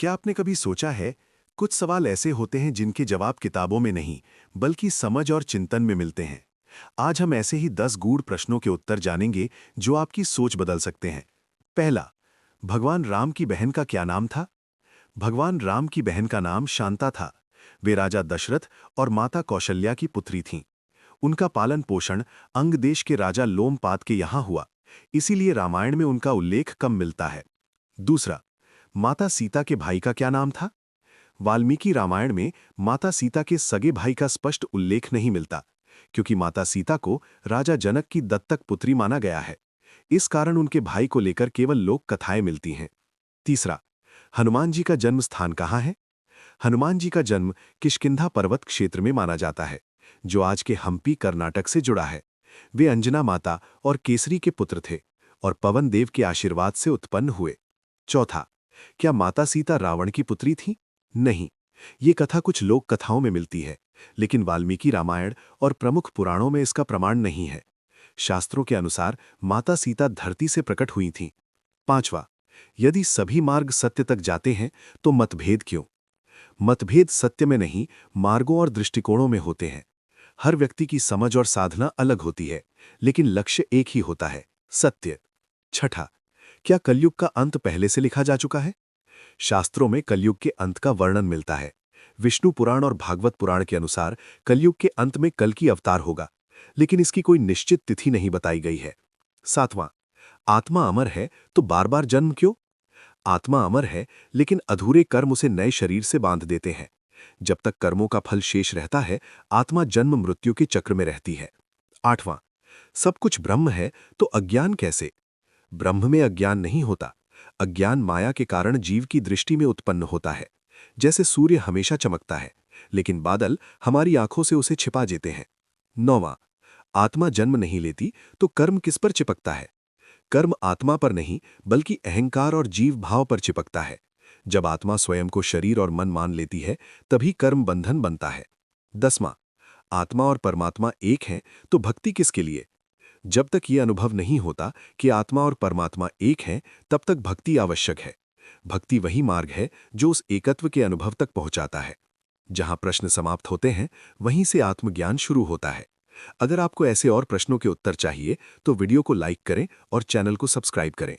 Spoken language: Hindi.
क्या आपने कभी सोचा है, कुछ सवाल ऐसे होते हैं जिनके जवाब किताबों में नहीं, बल्कि समझ और चिंतन में मिलते हैं। आज हम ऐसे ही 10 गूढ़ प्रश्नों के उत्तर जानेंगे जो आपकी सोच बदल सकते हैं। पहला, भगवान राम की बहन का क्या नाम था? भगवान राम की बहन का नाम शांता था। वे राजा दशरथ और माता कौशल्या की पुत्री थीं। उनका पालन पोषण अंग देश के राजा लोमपाद के यहाँ हुआ, इसीलिए रामायण में उनका उल्लेख कम मिलता है। दूसरा, माता सीता के भाई का क्या नाम था? वाल्मीकि रामायण में माता सीता के सगे भाई का स्पष्ट उल्लेख नहीं मिलता, क्योंकि माता सीता को राजा जनक की दत्तक पुत्री माना गया है। इस कारण उनके भाई को लेकर केवल लोक कथाएं मिलती हैं। तीसरा, हनुमान जी का जन्म स्थान कहाँ है? हनुमान जी का जन्म किष्किंधा पर्वत क्षेत्र में माना जाता है, जो आज के हम्पी कर्नाटक से जुड़ा है। वे अंजना माता और केसरी के पुत्र थे और पवन देव के आशीर्वाद से उत्पन्न हुए। चौथा, क्या माता सीता रावण की पुत्री थी? नहीं, ये कथा कुछ लोक कथाओं में मिलती है, लेकिन वाल्मीकि रामायण और प्रमुख पुराणों में इसका प्रमाण नहीं है। शास्त्रों के अनुसार माता सीता धरती से प्रकट हुई थीं। पांचवा, यदि सभी मार्ग सत्य तक जाते हैं तो मतभेद क्यों? मतभेद सत्य में नहीं, मार्गों और दृष्टिकोणों में होते हैं। हर व्यक्ति की समझ और साधना अलग होती है, लेकिन लक्ष्य एक ही होता है, सत्य। छठा, क्या कलयुग का अंत पहले से लिखा जा चुका है? शास्त्रों में कलयुग के अंत का वर्णन मिलता है। विष्णु पुराण और भागवत पुराण के अनुसार कलयुग के अंत में कल की अवतार होगा, लेकिन इसकी कोई निश्चित तिथि नहीं बताई गई है। सातवां, आत्मा अमर है तो बार बार जन्म क्यों? आत्मा अमर है, लेकिन अधूरे कर्म उसे नए शरीर से बांध देते हैं। जब तक कर्मों का फल शेष रहता है, आत्मा जन्म मृत्यु के चक्र में रहती है। आठवां, सब कुछ ब्रह्म है तो अज्ञान कैसे? ब्रह्म में अज्ञान नहीं होता। अज्ञान माया के कारण जीव की दृष्टि में उत्पन्न होता है। जैसे सूर्य हमेशा चमकता है, लेकिन बादल हमारी आंखों से उसे छिपा देते हैं। नौवां, आत्मा जन्म नहीं लेती तो कर्म किस पर चिपकता है? कर्म आत्मा पर नहीं, बल्कि अहंकार और जीव भाव पर चिपकता है। जब आत्मा स्वयं को शरीर और मन मान लेती है, तभी कर्म बंधन बनता है। 10वां, आत्मा और परमात्मा एक हैं, तो भक्ति किसके लिए? जब तक ये अनुभव नहीं होता कि आत्मा और परमात्मा एक हैं, तब तक भक्ति आवश्यक है। भक्ति वही मार्ग है जो उस एकत्व के अनुभव तक पहुंचाता है। जहां प्रश्न समाप्त होते हैं, वहीं से आत्मज्ञान शुरू होता है। अगर आपको ऐसे और प्रश्नों के उत्तर चाहिए, तो वीडियो को लाइक करें और चैनल को सब्सक्राइब करें।